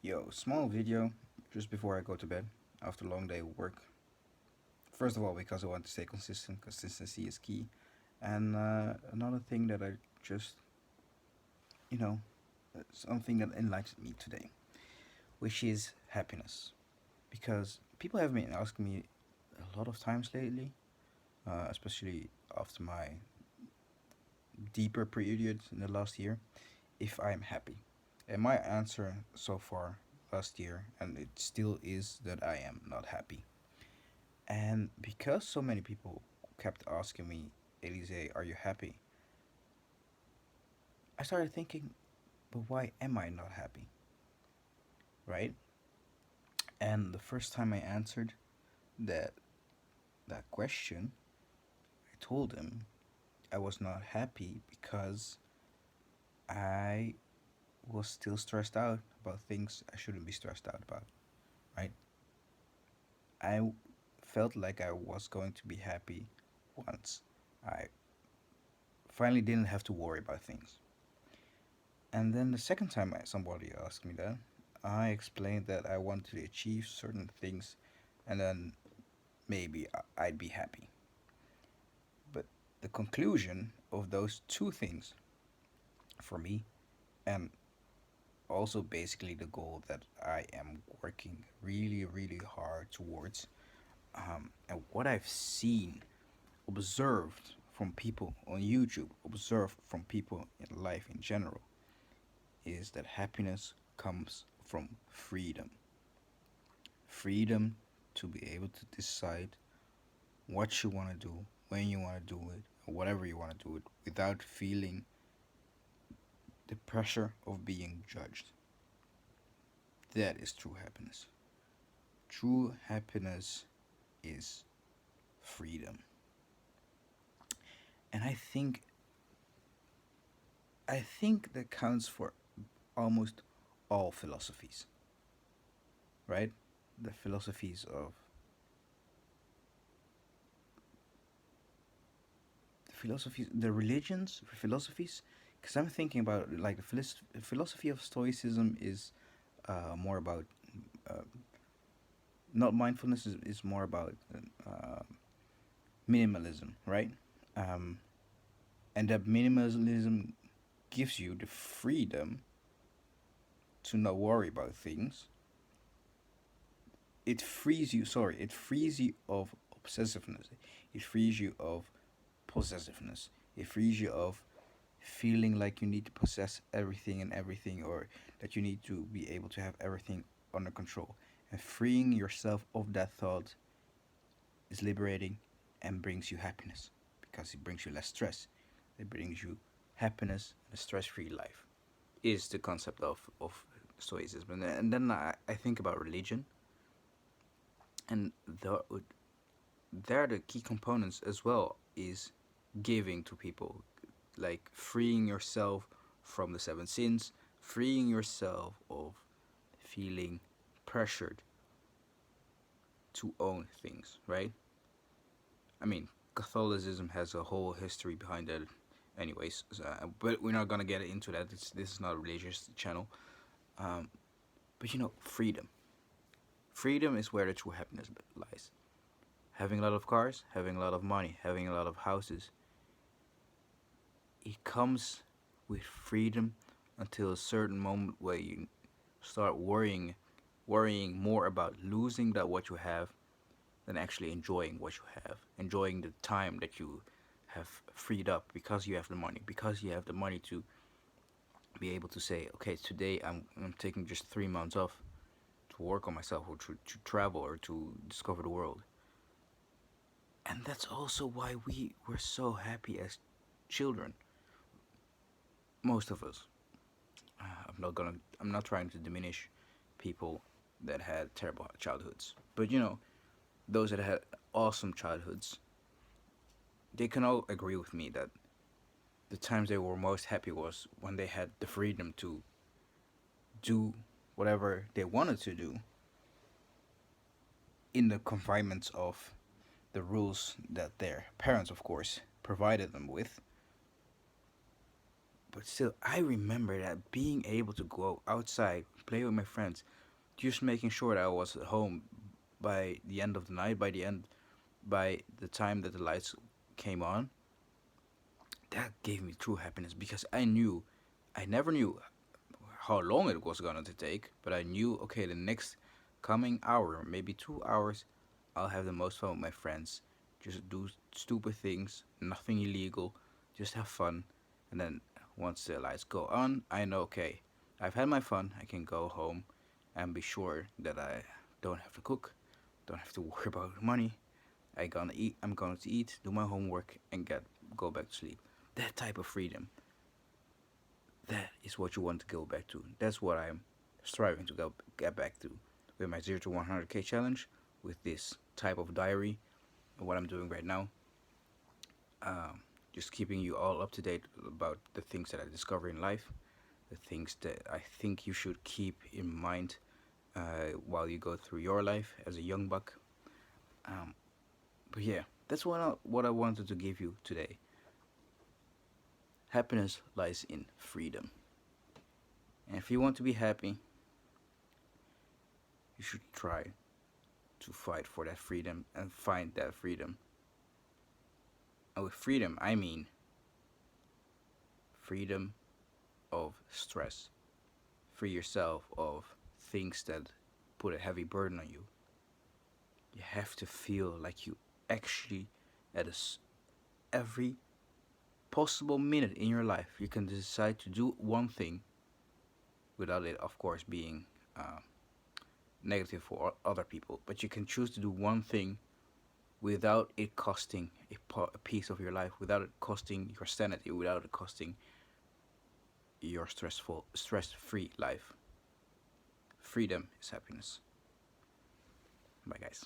Yo, small video just before I go to bed after a long day of work. First of all, because I want to stay consistent, consistency is key. And another thing that I just, you know, something that enlightened me today, which is happiness. Because people have been asking me a lot of times lately, especially after my deeper period in the last year, if I am happy. And my answer so far last year, and it still is that I am not happy. And because so many people kept asking me, Elise, are you happy? I started thinking, but why am I not happy? Right? And the first time I answered that that question, I told him I was not happy because I was still stressed out about things I shouldn't be stressed out about, right? I felt like I was going to be happy once I finally didn't have to worry about things. And then the second time somebody asked me that, I explained that I wanted to achieve certain things and then maybe I'd be happy. But the conclusion of those two things for me, and also basically the goal that I am working really, really hard towards, and what I've seen, observed from people on YouTube, observed from people in life in general, is that happiness comes from freedom. Freedom to be able to decide what you want to do, when you want to do it, or whatever you want to do it, without feeling the pressure of being judged. That is true happiness. True happiness is freedom. And I think that counts for almost all philosophies, right? The philosophies of the religions, philosophies. Because I'm thinking about like the philosophy of Stoicism is more about uh, not mindfulness is more about minimalism, right? Um, and that minimalism gives you the freedom to not worry about things. It frees you. Sorry, it frees you of obsessiveness. It frees you of possessiveness. It frees you of feeling like you need to possess everything and everything, or that you need to be able to have everything under control. And freeing yourself of that thought is liberating and brings you happiness because it brings you less stress. It brings you happiness and a stress free life, is the concept of Stoicism. And then I think about religion, and there the key components as well is giving to people, like freeing yourself from the seven sins, freeing yourself of feeling pressured to own things, right? I mean, Catholicism has a whole history behind that, anyways. But we're not gonna get into that. This is not a religious channel. Um, but freedom. Freedom is where the true happiness lies. Having a lot of cars, having a lot of money, having a lot of houses. It comes with freedom until a certain moment where you start worrying more about losing that what you have than actually enjoying what you have, enjoying the time that you have freed up because you have the money, because you have the money to be able to say, okay, today I'm taking just 3 months off to work on myself, or to travel, or to discover the world. And that's also why we were so happy as children, most of us. I'm not trying to diminish people that had terrible childhoods, but those that had awesome childhoods, they can all agree with me that the times they were most happy was when they had the freedom to do whatever they wanted to do in the confinements of the rules that their parents, of course, provided them with, But still, I remember that being able to go outside, play with my friends, just making sure that I was at home by the end of the night, by the time that the lights came on, that gave me true happiness because I never knew how long it was gonna to take, but I knew, okay, the next coming hour, maybe 2 hours, I'll have the most fun with my friends. Just do stupid things, nothing illegal, just have fun. And then once the lights go on, I know, okay, I've had my fun. I can go home and be sure that I don't have to cook, don't have to worry about money. I'm gonna to eat, do my homework, and go back to sleep. That type of freedom, that is what you want to go back to. That's what I'm striving to get back to with my 0 to 100K challenge, with this type of diary, and what I'm doing right now. Um, just keeping you all up to date about the things that I discover in life, the things that I think you should keep in mind while you go through your life as a young buck. Um, but yeah, that's what I wanted to give you today. Happiness lies in freedom. And if you want to be happy, you should try to fight for that freedom and find that freedom. And with freedom, I mean freedom of stress. Free yourself of things that put a heavy burden on you. You have to feel like you actually, at every possible minute in your life, you can decide to do one thing without it, of course, being negative for other people. But you can choose to do one thing without it costing a piece of your life, without it costing your sanity, without it costing your stress-free life. Freedom is happiness. Bye, guys.